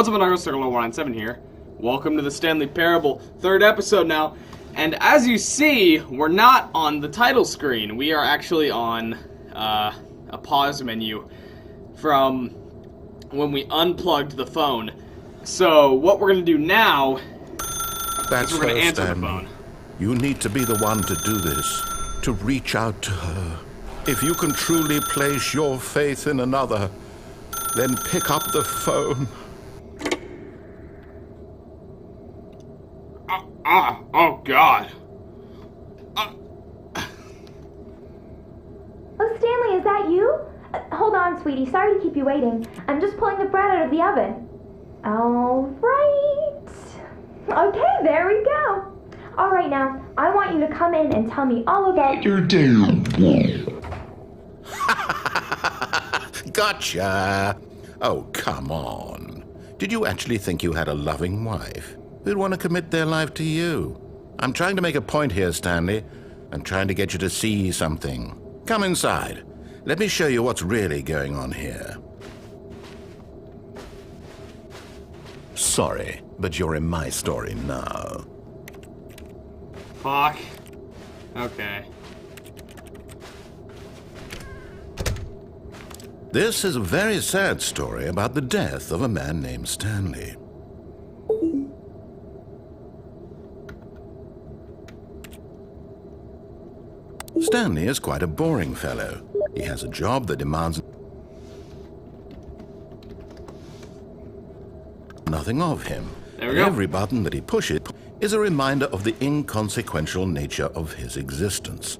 What's up, Naruto Circle 197 here. Welcome to the Stanley Parable, 3rd episode now. And as you see, we're not on the title screen. We are actually on a pause menu from when we unplugged the phone. So what we're going to do now is we're going to answer the phone. You need to be the one to do this, to reach out to her. If you can truly place your faith in another, then pick up the phone. Oh God. Oh, Stanley, is that you? Hold on, sweetie. Sorry to keep you waiting. I'm just pulling the bread out of the oven. All right. Okay, there we go. All right, now, I want you to come in and tell me all about your day. Gotcha. Oh, come on. Did you actually think you had a loving wife who'd want to commit their life to you? I'm trying to make a point here, Stanley. I'm trying to get you to see something. Come inside. Let me show you what's really going on here. Sorry, but you're in my story now. Fuck. Okay. This is a very sad story about the death of a man named Stanley. Stanley is quite a boring fellow. He has a job that demands nothing of him. There we go. Every button that he pushes is a reminder of the inconsequential nature of his existence.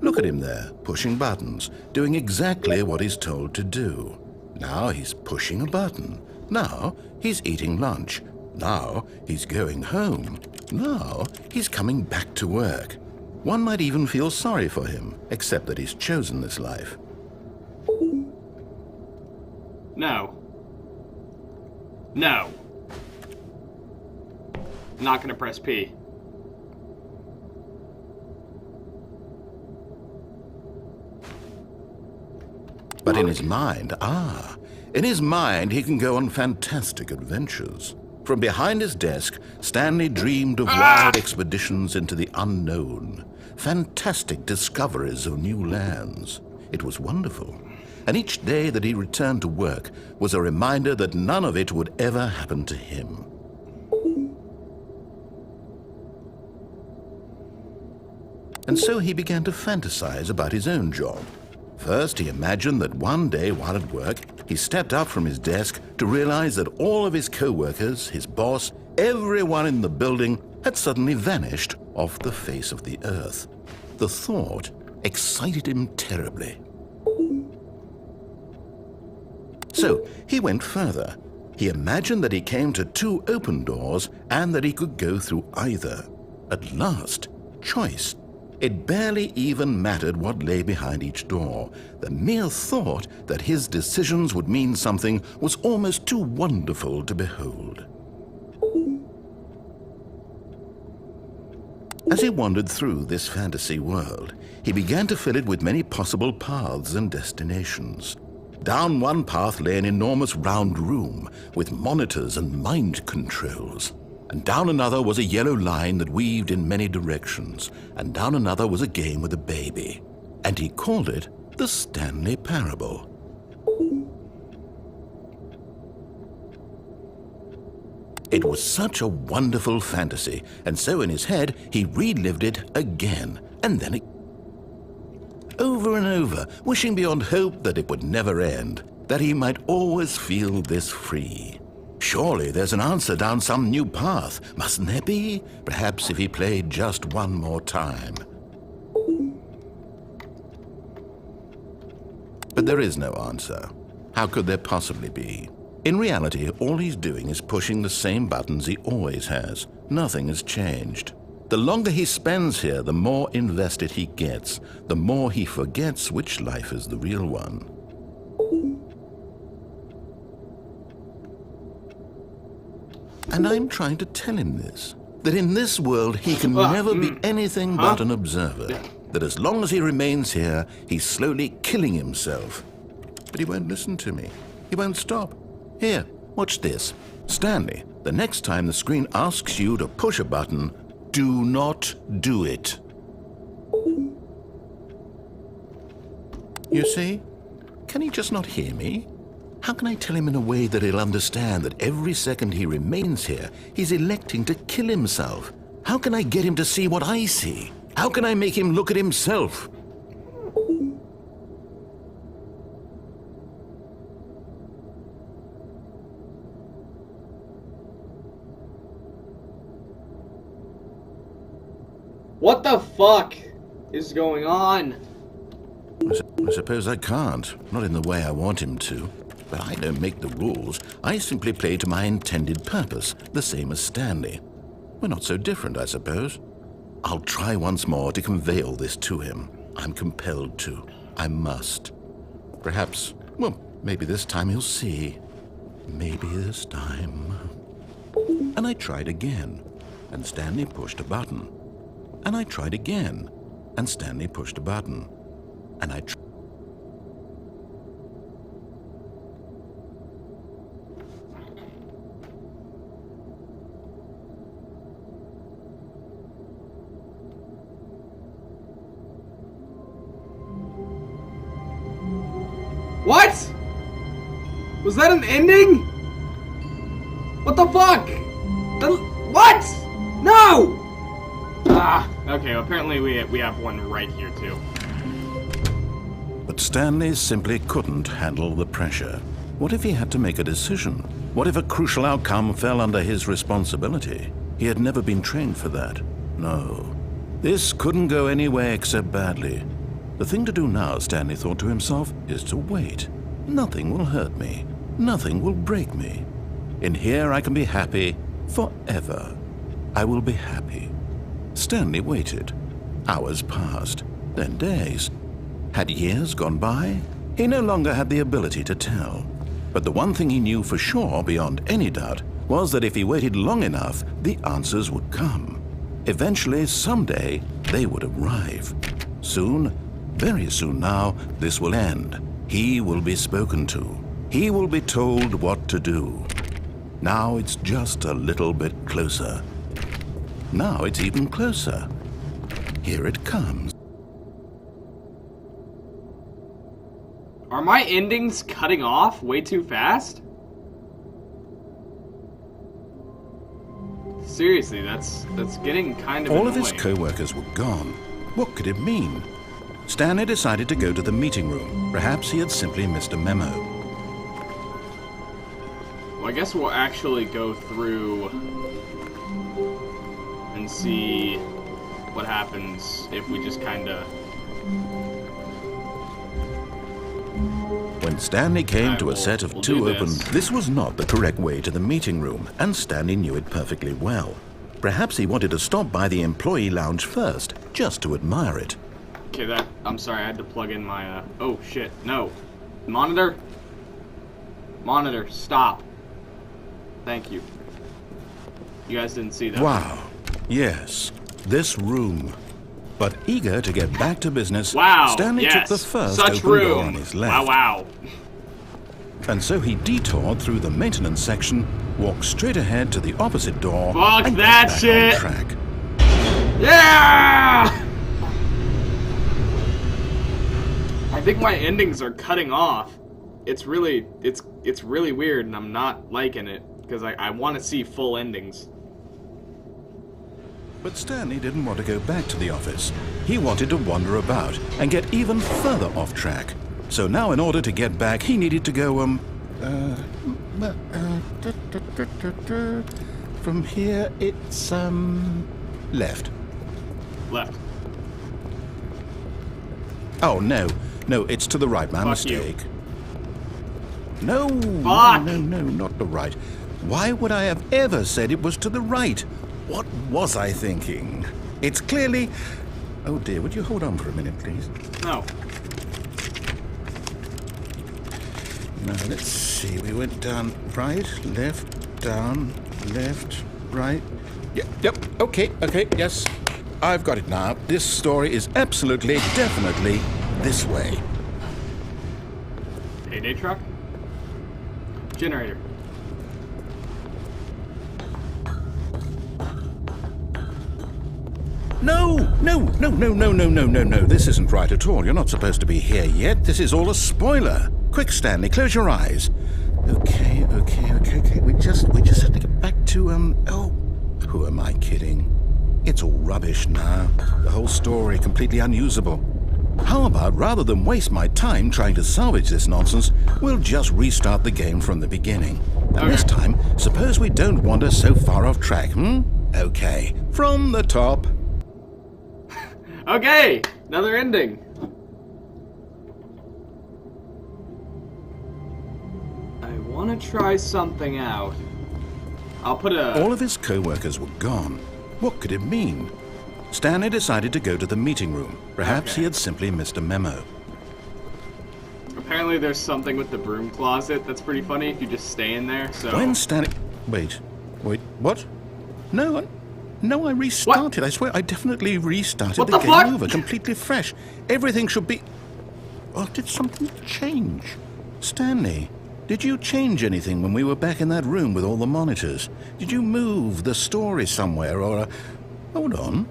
Look at him there, pushing buttons, doing exactly what he's told to do. Now he's pushing a button. Now he's eating lunch. Now he's going home. Now he's coming back to work. One might even feel sorry for him, except that he's chosen this life. No. No. Not gonna press P. But in his mind, in his mind he can go on fantastic adventures. From behind his desk, Stanley dreamed of wild expeditions into the unknown, fantastic discoveries of new lands. It was wonderful. And each day that he returned to work was a reminder that none of it would ever happen to him. And so he began to fantasize about his own job. First, he imagined that one day while at work, he stepped up from his desk to realize that all of his co-workers, his boss, everyone in the building had suddenly vanished off the face of the earth. The thought excited him terribly. So he went further. He imagined that he came to 2 open doors and that he could go through either. At last, choice. It barely even mattered what lay behind each door. The mere thought that his decisions would mean something was almost too wonderful to behold. As he wandered through this fantasy world, he began to fill it with many possible paths and destinations. Down one path lay an enormous round room with monitors and mind controls. And down another was a yellow line that weaved in many directions, and down another was a game with a baby. And he called it the Stanley Parable. It was such a wonderful fantasy, and so in his head he relived it again, and then over and over, wishing beyond hope that it would never end, that he might always feel this free. Surely there's an answer down some new path, mustn't there be? Perhaps if he played just one more time. But there is no answer. How could there possibly be? In reality, all he's doing is pushing the same buttons he always has. Nothing has changed. The longer he spends here, the more invested he gets, the more he forgets which life is the real one. And I'm trying to tell him this, that in this world he can never be anything but an observer, that as long as he remains here, he's slowly killing himself. But he won't listen to me. He won't stop. Here, watch this. Stanley, the next time the screen asks you to push a button, do not do it. You see? Can he just not hear me? How can I tell him in a way that he'll understand that every second he remains here, he's electing to kill himself? How can I get him to see what I see? How can I make him look at himself? What the fuck is going on? I suppose I can't. Not in the way I want him to. But I don't make the rules. I simply play to my intended purpose, the same as Stanley. We're not so different, I suppose. I'll try once more to convey all this to him. I'm compelled to. I must. Perhaps, well, maybe this time he'll see. Maybe this time. And I tried again, and Stanley pushed a button. And I tried again, and Stanley pushed a button. And I tried. What? Was that an ending? What the fuck? What? No! Ah, okay, well, apparently we have one right here too. But Stanley simply couldn't handle the pressure. What if he had to make a decision? What if a crucial outcome fell under his responsibility? He had never been trained for that. No. This couldn't go any way except badly. The thing to do now, Stanley thought to himself, is to wait. Nothing will hurt me. Nothing will break me. In here I can be happy forever. I will be happy. Stanley waited. Hours passed, then days. Had years gone by? He no longer had the ability to tell. But the one thing he knew for sure, beyond any doubt, was that if he waited long enough, the answers would come. Eventually, someday, they would arrive. Soon, very soon now, this will end. He will be spoken to. He will be told what to do. Now it's just a little bit closer. Now it's even closer. Here it comes. Are my endings cutting off way too fast? Seriously, that's getting kind of All annoying. of his co-workers were gone. What could it mean? Stanley decided to go to the meeting room. Perhaps he had simply missed a memo. Well, I guess we'll actually go through and see what happens if we just kind of... When Stanley came to a set of we'll two do open, this. this was not the correct way to the meeting room, and Stanley knew it perfectly well. Perhaps he wanted to stop by the employee lounge first, just to admire it. Okay, I'm sorry, I had to plug in my, oh shit, no. Monitor? Monitor, stop. Thank you. You guys didn't see that. Wow. Yes, this room. But eager to get back to business, Wow, Stanley yes, took the first such open room. door on his left. Wow. And so he detoured through the maintenance section, walked straight ahead to the opposite door, Fuck and that got back shit. on track. Yeah! I think my endings are cutting off. It's really weird, and I'm not liking it because I want to see full endings. But Stanley didn't want to go back to the office. He wanted to wander about and get even further off track. So now in order to get back, he needed to go, from here it's, left. Left. Oh, no, it's to the right, my Fuck mistake. No, Fuck. no, not the right. Why would I have ever said it was to the right? What was I thinking? It's clearly... Oh dear, would you hold on for a minute, please? No. Now, let's see. We went down right, left, down, left, right. Yep, okay, yes. I've got it now. This story is absolutely, definitely this way. Payday truck? Generator. No, no, no, no, no, no, no, no, no. This isn't right at all. You're not supposed to be here yet. This is all a spoiler. Quick, Stanley, close your eyes. Okay. We just have to get back to, oh, who am I kidding? It's all rubbish now. The whole story completely unusable. How about, rather than waste my time trying to salvage this nonsense, we'll just restart the game from the beginning. And this time, suppose we don't wander so far off track, Okay, from the top. Okay, another ending. I want to try something out. I'll put a... All of his co-workers were gone. What could it mean? Stanley decided to go to the meeting room. Perhaps he had simply missed a memo. Apparently there's something with the broom closet that's pretty funny if you just stay in there, so... When Stanley... Wait, what? No, I restarted. What? I swear, I definitely restarted the game over, completely fresh. Everything should be... Or did something change? Stanley, did you change anything when we were back in that room with all the monitors? Did you move the story somewhere, or... Hold on.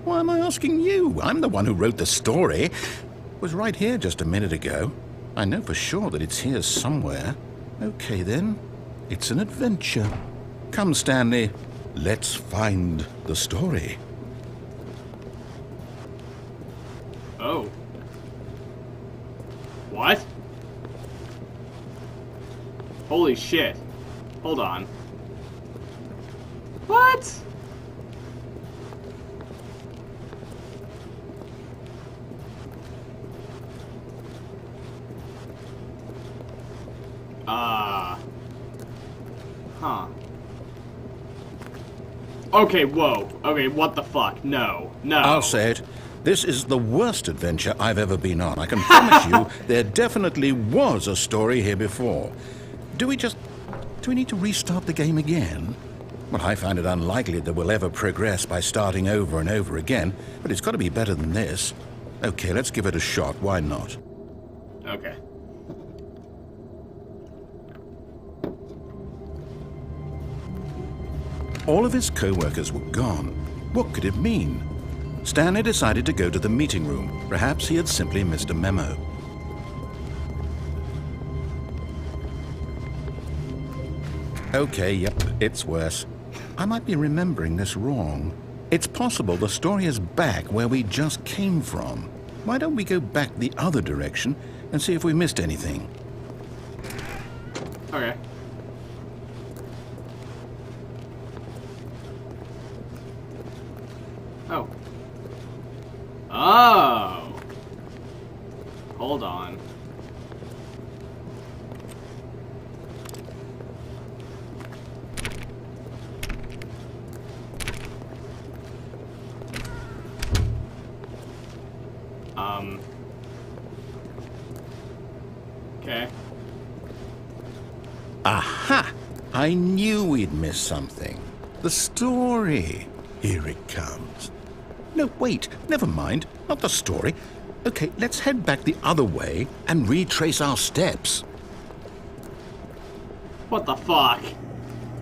Why am I asking you? I'm the one who wrote the story. It was right here just a minute ago. I know for sure that it's here somewhere. Okay, then. It's an adventure. Come, Stanley. Let's find the story. Oh. What? Holy shit. Hold on. What? Huh. Okay, whoa. Okay, what the fuck? No. I'll say it. This is the worst adventure I've ever been on. I can promise you there definitely was a story here before. Do we need to restart the game again? Well, I find it unlikely that we'll ever progress by starting over and over again, but it's got to be better than this. Okay, let's give it a shot. Why not? Okay. All of his co-workers were gone. What could it mean? Stanley decided to go to the meeting room. Perhaps he had simply missed a memo. Okay, yep, it's worse. I might be remembering this wrong. It's possible the story is back where we just came from. Why don't we go back the other direction and see if we missed anything? Okay. Oh. Oh. Hold on. Okay. Aha! I knew we'd miss something. The story. Here it comes. No, wait, never mind. Not the story. Okay, let's head back the other way and retrace our steps. What the fuck?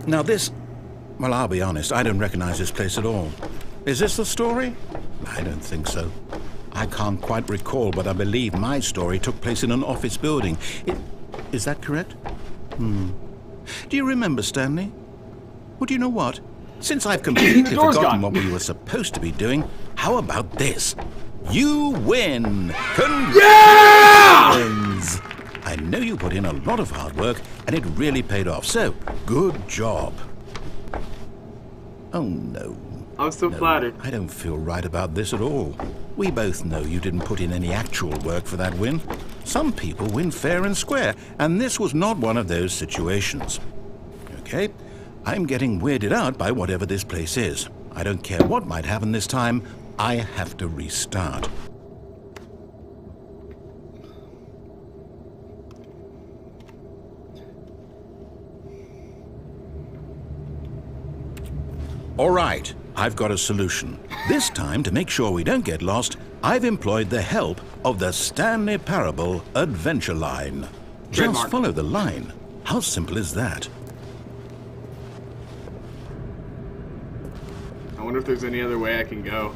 Now this... Well, I'll be honest, I don't recognize this place at all. Is this the story? I don't think so. I can't quite recall, but I believe my story took place in an office building. Is that correct? Do you remember, Stanley? Well, do you know what? Since I've completely forgotten what we were supposed to be doing, how about this? You win! Congratulations! I know you put in a lot of hard work, and it really paid off, so good job. Oh, no. I'm so flattered. I don't feel right about this at all. We both know you didn't put in any actual work for that win. Some people win fair and square, and this was not one of those situations. Okay, I'm getting weirded out by whatever this place is. I don't care what might happen this time. I have to restart. All right, I've got a solution. This time, to make sure we don't get lost, I've employed the help of the Stanley Parable Adventure Line. Just follow the line. How simple is that? I wonder if there's any other way I can go.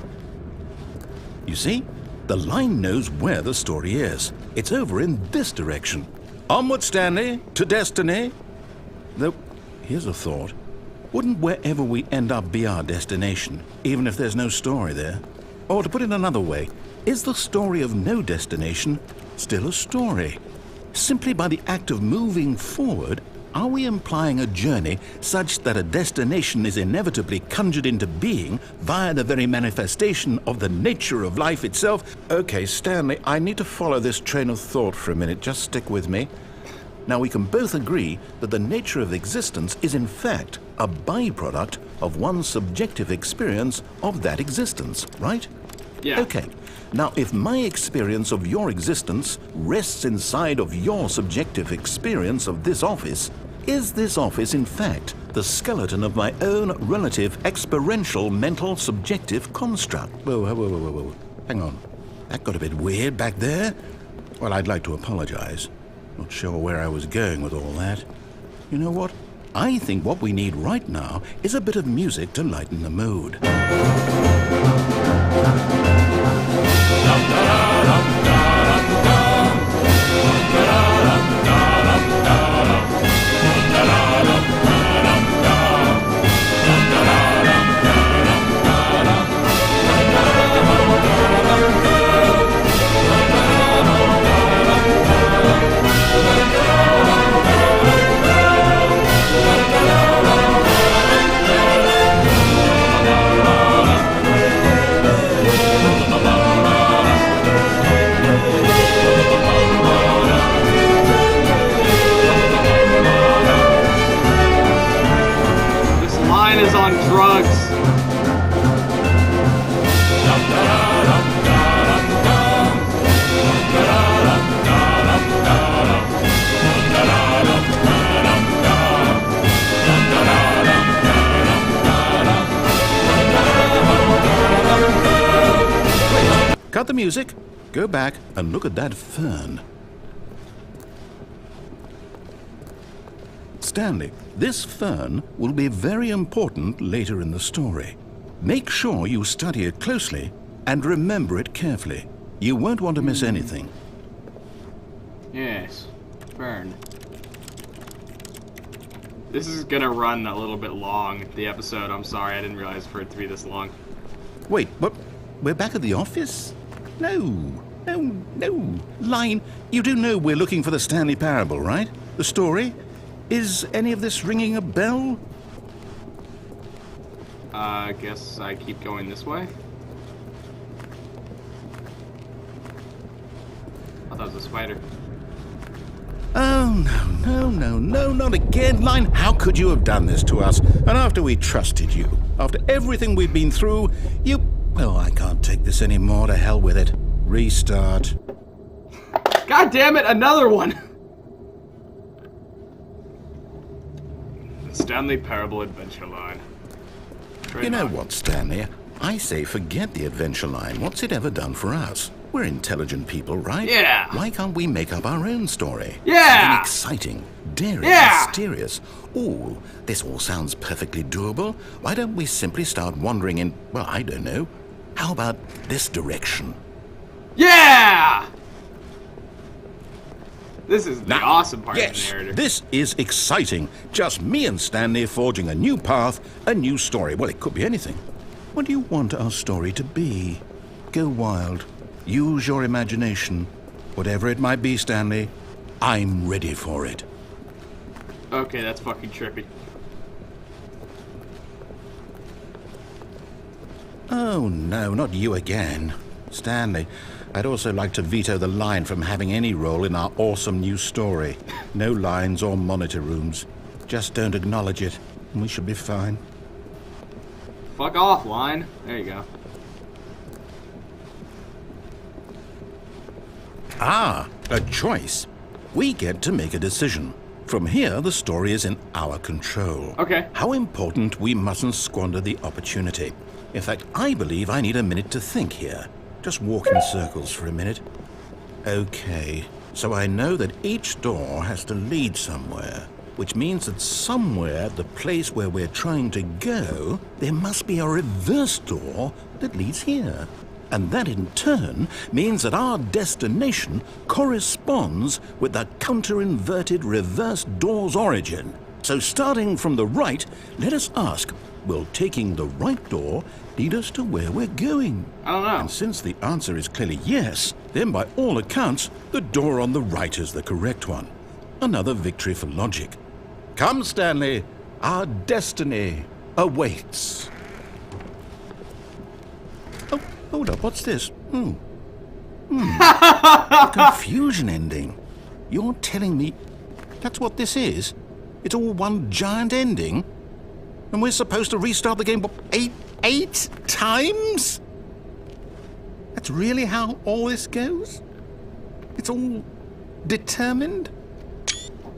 You see? The line knows where the story is. It's over in this direction. Onward, Stanley, to destiny. Though, here's a thought. Wouldn't wherever we end up be our destination, even if there's no story there? Or to put it another way, is the story of no destination still a story? Simply by the act of moving forward, are we implying a journey such that a destination is inevitably conjured into being via the very manifestation of the nature of life itself? Okay, Stanley, I need to follow this train of thought for a minute. Just stick with me. Now, we can both agree that the nature of existence is in fact a byproduct of one's subjective experience of that existence, right? Yeah. Okay. Now, if my experience of your existence rests inside of your subjective experience of this office, is this office, in fact, the skeleton of my own relative experiential mental subjective construct? Whoa, whoa, whoa, whoa, whoa. Hang on. That got a bit weird back there. Well, I'd like to apologize. Not sure where I was going with all that. You know what? I think what we need right now is a bit of music to lighten the mood. Is on drugs. Cut the music, go back and look at that fern. Stanley, this fern will be very important later in the story. Make sure you study it closely and remember it carefully. You won't want to miss anything. Yes, fern. This is gonna run a little bit long, the episode. I'm sorry, I didn't realize for it to be this long. Wait, what? We're back at the office? No. Line, you do know we're looking for the Stanley Parable, right? The story? Is any of this ringing a bell? I guess I keep going this way. I thought it was a spider. Oh, no, not again, Line. How could you have done this to us? And after we trusted you, after everything we've been through, you... Oh, I can't take this anymore. To hell with it. Restart. God damn it, another one! Stanley Parable Adventure Line. You know what, Stanley? I say forget the adventure line. What's it ever done for us? We're intelligent people, right? Yeah. Why can't we make up our own story? Yeah. Something exciting, daring, Yeah. mysterious. Ooh, this all sounds perfectly doable. Why don't we simply start wandering in, well, I don't know. How about this direction? Yeah! This is the Now, awesome part of the yes, narrative. this is exciting. Just me and Stanley forging a new path, a new story. Well, it could be anything. What do you want our story to be? Go wild. Use your imagination. Whatever it might be, Stanley, I'm ready for it. Okay, that's fucking trippy. Oh, no, not you again. Stanley, I'd also like to veto the line from having any role in our awesome new story. No lines or monitor rooms. Just don't acknowledge it, and we should be fine. Fuck off, line. There you go. Ah, a choice. We get to make a decision. From here, the story is in our control. Okay. How important we mustn't squander the opportunity. In fact, I believe I need a minute to think here. Just walk in circles for a minute. Okay, so I know that each door has to lead somewhere. which means that somewhere at the place where we're trying to go, there must be a reverse door that leads here. And that in turn means that our destination corresponds with the counter-inverted reverse door's origin. So starting from the right, let us ask, will taking the right door lead us to where we're going? I don't know. And since the answer is clearly yes, then by all accounts, the door on the right is the correct one. Another victory for logic. Come, Stanley, our destiny awaits. Oh, hold up, what's this? A confusion ending. You're telling me that's what this is? It's all one giant ending? And we're supposed to restart the game, what, eight times? That's really how all this goes? It's all determined?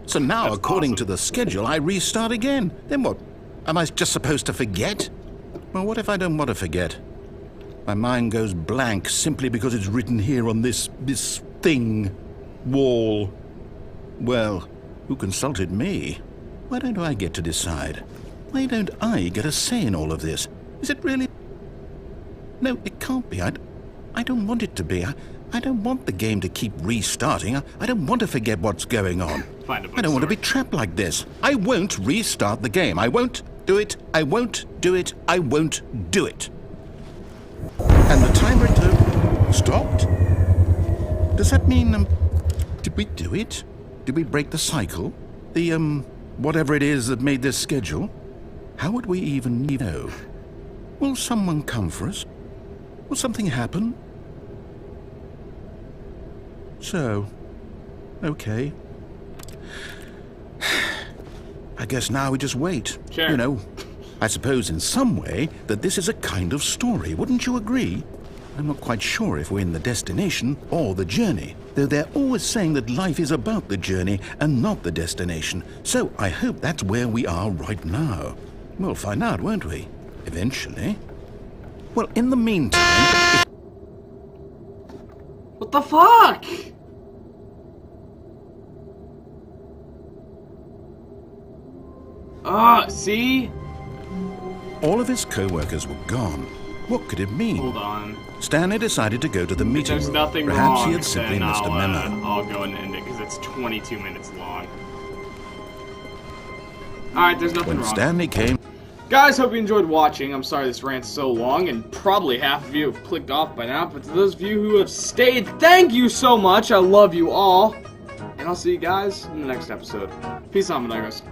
So now, That's according awesome. to the schedule, I restart again. Then what? Am I just supposed to forget? Well, what if I don't want to forget? My mind goes blank simply because it's written here on this thing, wall. Well, who consulted me? Why don't I get to decide? Why don't I get a say in all of this? Is it really? No, it can't be. I don't want it to be. I don't want the game to keep restarting. I don't want to forget what's going on. Find a I don't want to be bookstore. trapped like this. I won't restart the game. I won't do it. I won't do it. I won't do it. And the timer stopped? Does that mean, did we do it? Did we break the cycle? The, whatever it is that made this schedule? How would we even know? Will someone come for us? Will something happen? So, okay. I guess now we just wait. Sure. You know, I suppose in some way that this is a kind of story, wouldn't you agree? I'm not quite sure if we're in the destination or the journey, though they're always saying that life is about the journey and not the destination. So I hope that's where we are right now. We'll find out, won't we? Eventually. Well, in the meantime... What the fuck? See? All of his co-workers were gone. What could it mean? Hold on. Stanley decided to go to the If meeting there's room. nothing Perhaps wrong, he had simply then missed a memo. I'll go and end it because it's 22 minutes long. Alright, there's nothing When wrong. Stanley came... Guys, hope you enjoyed watching. I'm sorry this rant's so long, and probably half of you have clicked off by now, but to those of you who have stayed, thank you so much. I love you all. And I'll see you guys in the next episode. Peace out, Monegros.